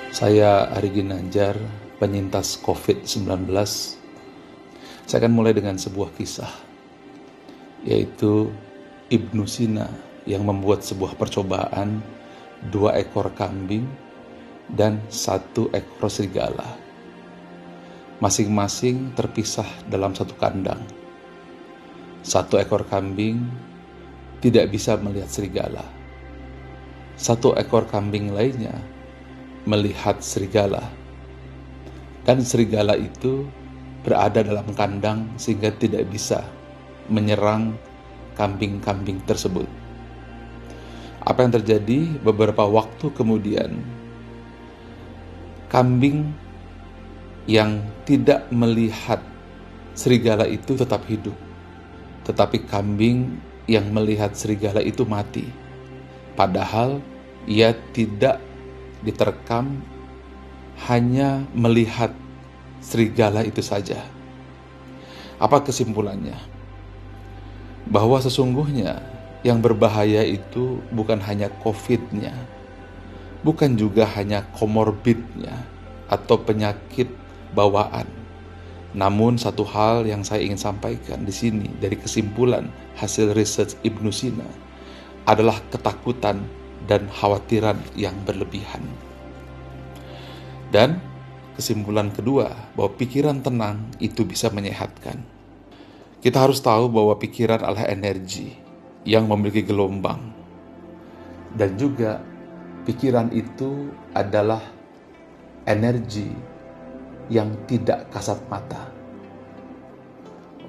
Saya Ari Ginanjar, penyintas COVID-19. Saya akan mulai dengan sebuah kisah, yaitu Ibnu Sina yang membuat sebuah percobaan 2 ekor kambing dan 1 ekor serigala. Masing-masing terpisah dalam satu kandang. 1 ekor kambing tidak bisa melihat serigala. 1 ekor kambing lainnya melihat serigala. Dan serigala itu berada dalam kandang sehingga tidak bisa menyerang kambing-kambing tersebut. Apa yang terjadi? Beberapa waktu kemudian, kambing yang tidak melihat serigala itu tetap hidup, tetapi kambing yang melihat serigala itu mati. Padahal ia tidak diterkam, hanya melihat serigala itu saja. Apa kesimpulannya? Bahwa sesungguhnya yang berbahaya itu bukan hanya COVID-nya, bukan juga hanya komorbidnya atau penyakit bawaan. Namun satu hal yang saya ingin sampaikan di sini dari kesimpulan hasil riset Ibnu Sina adalah ketakutan dan khawatiran yang berlebihan. Dan kesimpulan kedua, bahwa pikiran tenang itu bisa menyehatkan. Kita harus tahu bahwa pikiran adalah energi yang memiliki gelombang. Dan juga pikiran itu adalah energi yang tidak kasat mata.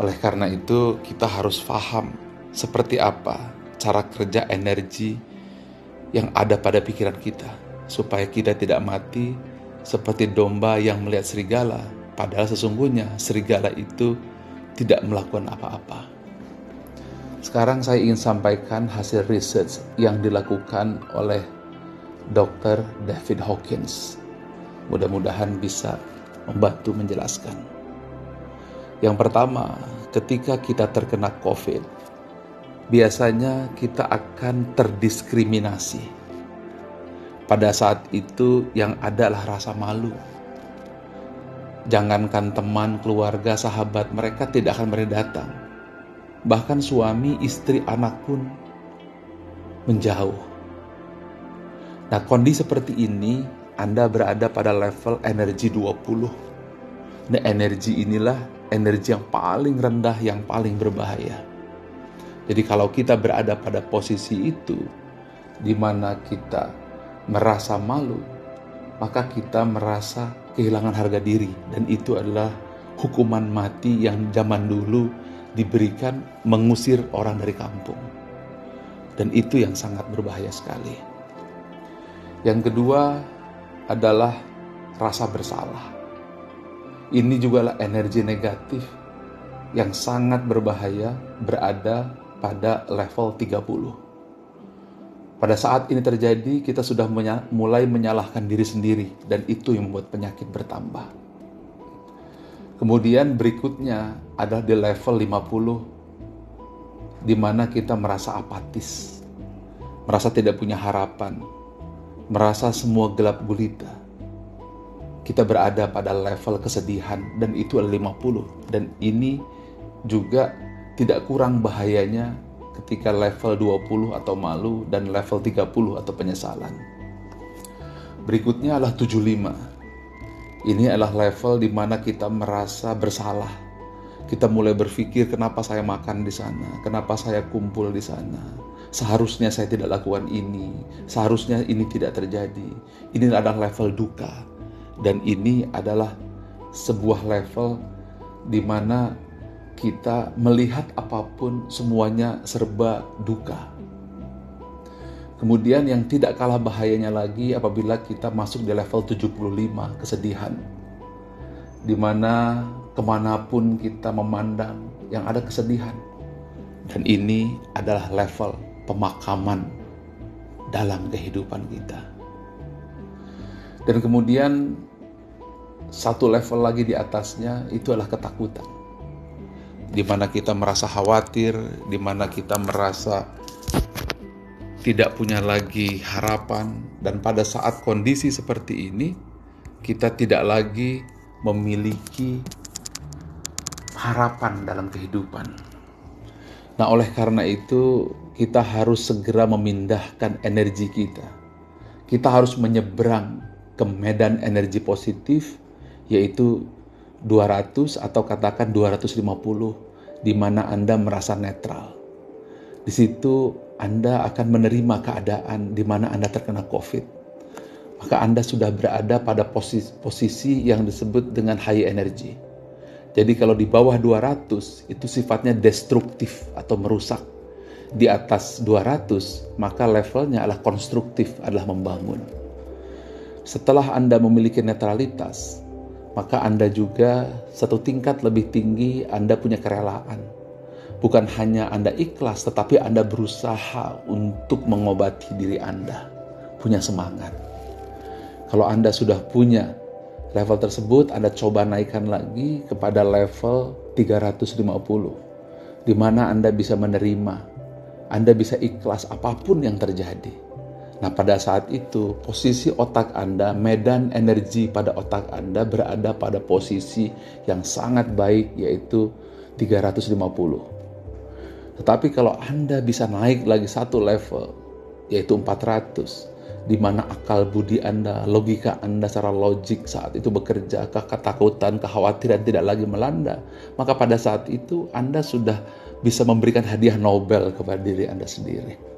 Oleh karena itu, kita harus paham seperti apa cara kerja energi yang ada pada pikiran kita, supaya kita tidak mati seperti domba yang melihat serigala, padahal sesungguhnya serigala itu tidak melakukan apa-apa. Sekarang saya ingin sampaikan hasil riset yang dilakukan oleh Dr. David Hawkins. Mudah-mudahan bisa membantu menjelaskan. Yang pertama, ketika kita terkena COVID, biasanya kita akan terdiskriminasi. Pada saat itu yang ada adalah rasa malu. Jangankan teman, keluarga, sahabat, mereka tidak akan berani datang. Bahkan suami, istri, anak pun menjauh. Nah, kondisi seperti ini, Anda berada pada level energi 20. Nah, energi inilah energi yang paling rendah, yang paling berbahaya. Jadi kalau kita berada pada posisi itu, di mana kita merasa malu, maka kita merasa kehilangan harga diri, dan itu adalah hukuman mati yang zaman dulu diberikan mengusir orang dari kampung. Dan itu yang sangat berbahaya sekali. Yang kedua adalah rasa bersalah. Ini juga adalah energi negatif yang sangat berbahaya, berada pada level 30. Pada saat ini terjadi, kita sudah mulai menyalahkan diri sendiri, dan itu yang membuat penyakit bertambah. Kemudian berikutnya adalah di level 50, di mana kita merasa apatis, merasa tidak punya harapan, merasa semua gelap gulita. Kita berada pada level kesedihan, dan itu adalah 50. Dan ini juga tidak kurang bahayanya ketika level 20 atau malu, dan level 30 atau penyesalan. Berikutnya adalah 75. Ini adalah level di mana kita merasa bersalah. Kita mulai berpikir, kenapa saya makan di sana? Kenapa saya kumpul di sana? Seharusnya saya tidak lakukan ini. Seharusnya ini tidak terjadi. Ini adalah level duka. Dan ini adalah sebuah level di mana kita melihat apapun semuanya serba duka. Kemudian yang tidak kalah bahayanya lagi apabila kita masuk di level 75, kesedihan, di mana kemanapun kita memandang yang ada kesedihan. Dan ini adalah level pemakaman dalam kehidupan kita. Dan kemudian satu level lagi di atasnya itu adalah ketakutan, di mana kita merasa khawatir, di mana kita merasa tidak punya lagi harapan. Dan pada saat kondisi seperti ini, kita tidak lagi memiliki harapan dalam kehidupan. Nah, oleh karena itu, kita harus segera memindahkan energi kita. Kita harus menyeberang ke medan energi positif, yaitu 200 atau katakan 250, di mana Anda merasa netral. Di situ Anda akan menerima keadaan di mana Anda terkena COVID. Maka Anda sudah berada pada posisi yang disebut dengan high energy. Jadi kalau di bawah 200 itu sifatnya destruktif atau merusak. Di atas 200 maka levelnya adalah konstruktif, adalah membangun. Setelah Anda memiliki netralitas, maka Anda juga satu tingkat lebih tinggi, Anda punya kerelaan. Bukan hanya Anda ikhlas, tetapi Anda berusaha untuk mengobati diri Anda, punya semangat. Kalau Anda sudah punya level tersebut, Anda coba naikkan lagi kepada level 350, di mana Anda bisa menerima, Anda bisa ikhlas apapun yang terjadi. Nah, pada saat itu, posisi otak Anda, medan energi pada otak Anda berada pada posisi yang sangat baik, yaitu 350. Tetapi kalau Anda bisa naik lagi satu level, yaitu 400, di mana akal budi Anda, logika Anda secara logik saat itu bekerja, ketakutan, kekhawatiran tidak lagi melanda, maka pada saat itu Anda sudah bisa memberikan hadiah Nobel kepada diri Anda sendiri.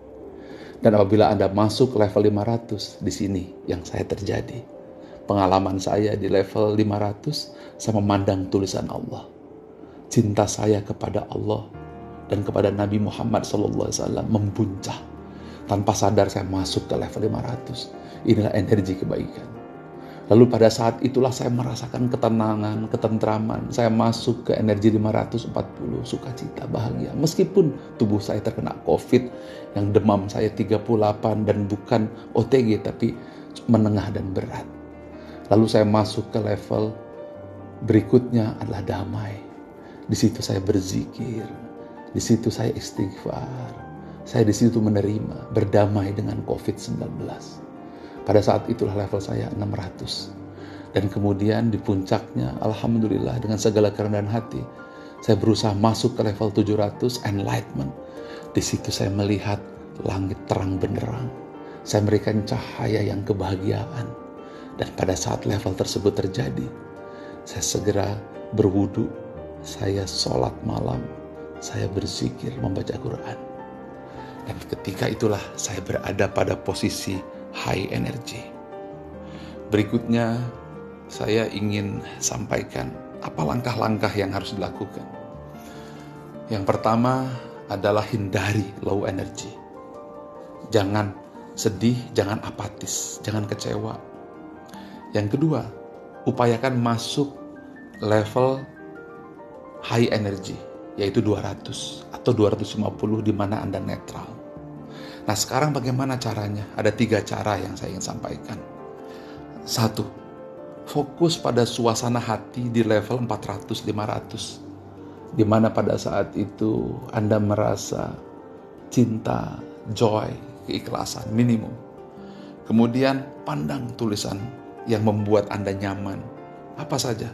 Dan apabila Anda masuk level 500, di sini yang saya terjadi. Pengalaman saya di level 500, saya memandang tulisan Allah. Cinta saya kepada Allah dan kepada Nabi Muhammad SAW membuncah. Tanpa sadar saya masuk ke level 500. Inilah energi kebaikan. Lalu pada saat itulah saya merasakan ketenangan, ketentraman. Saya masuk ke energi 540, sukacita, bahagia. Meskipun tubuh saya terkena COVID, yang demam saya 38 dan bukan OTG, tapi menengah dan berat. Lalu saya masuk ke level berikutnya adalah damai. Di situ saya berzikir, di situ saya istighfar. Saya di situ menerima, berdamai dengan COVID-19. Pada saat itulah level saya 600. Dan kemudian di puncaknya, alhamdulillah dengan segala kerendahan hati, saya berusaha masuk ke level 700, enlightenment. Di situ saya melihat langit terang benderang. Saya memberikan cahaya yang kebahagiaan. Dan pada saat level tersebut terjadi, saya segera berwudu, saya sholat malam, saya berzikir, membaca Quran. Dan ketika itulah saya berada pada posisi high energy. Berikutnya saya ingin sampaikan apa langkah-langkah yang harus dilakukan. Yang pertama adalah hindari low energy. Jangan sedih, jangan apatis, jangan kecewa. Yang kedua, upayakan masuk level high energy, yaitu 200 atau 250 di mana Anda netral. Nah, sekarang bagaimana caranya? Ada 3 cara yang saya ingin sampaikan. 1, fokus pada suasana hati di level 400-500, di mana pada saat itu Anda merasa cinta, joy, keikhlasan minimum. Kemudian pandang tulisan yang membuat Anda nyaman. Apa saja?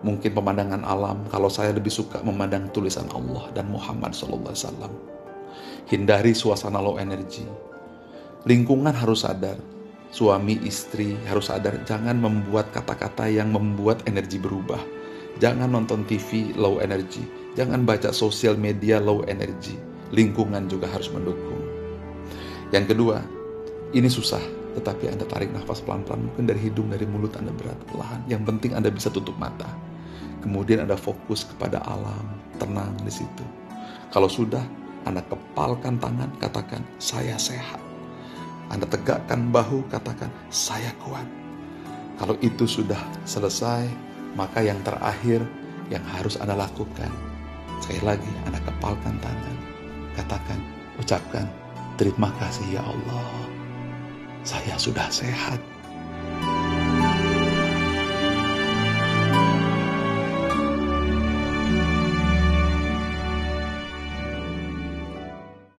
Mungkin pemandangan alam, kalau saya lebih suka memandang tulisan Allah dan Muhammad SAW. Hindari suasana low energy. Lingkungan harus sadar, suami istri harus sadar, jangan membuat kata-kata yang membuat energi berubah. Jangan nonton TV low energy, jangan baca sosial media low energy. Lingkungan juga harus mendukung. Yang kedua, ini susah, tetapi Anda tarik nafas pelan-pelan, mungkin dari hidung, dari mulut Anda berat, perlahan. Yang penting Anda bisa tutup mata. Kemudian Anda fokus kepada alam, tenang di situ. Kalau sudah, Anda kepalkan tangan, katakan, saya sehat. Anda tegakkan bahu, katakan, saya kuat. Kalau itu sudah selesai, maka yang terakhir yang harus Anda lakukan, sekali lagi Anda kepalkan tangan, katakan, ucapkan, terima kasih ya Allah, saya sudah sehat.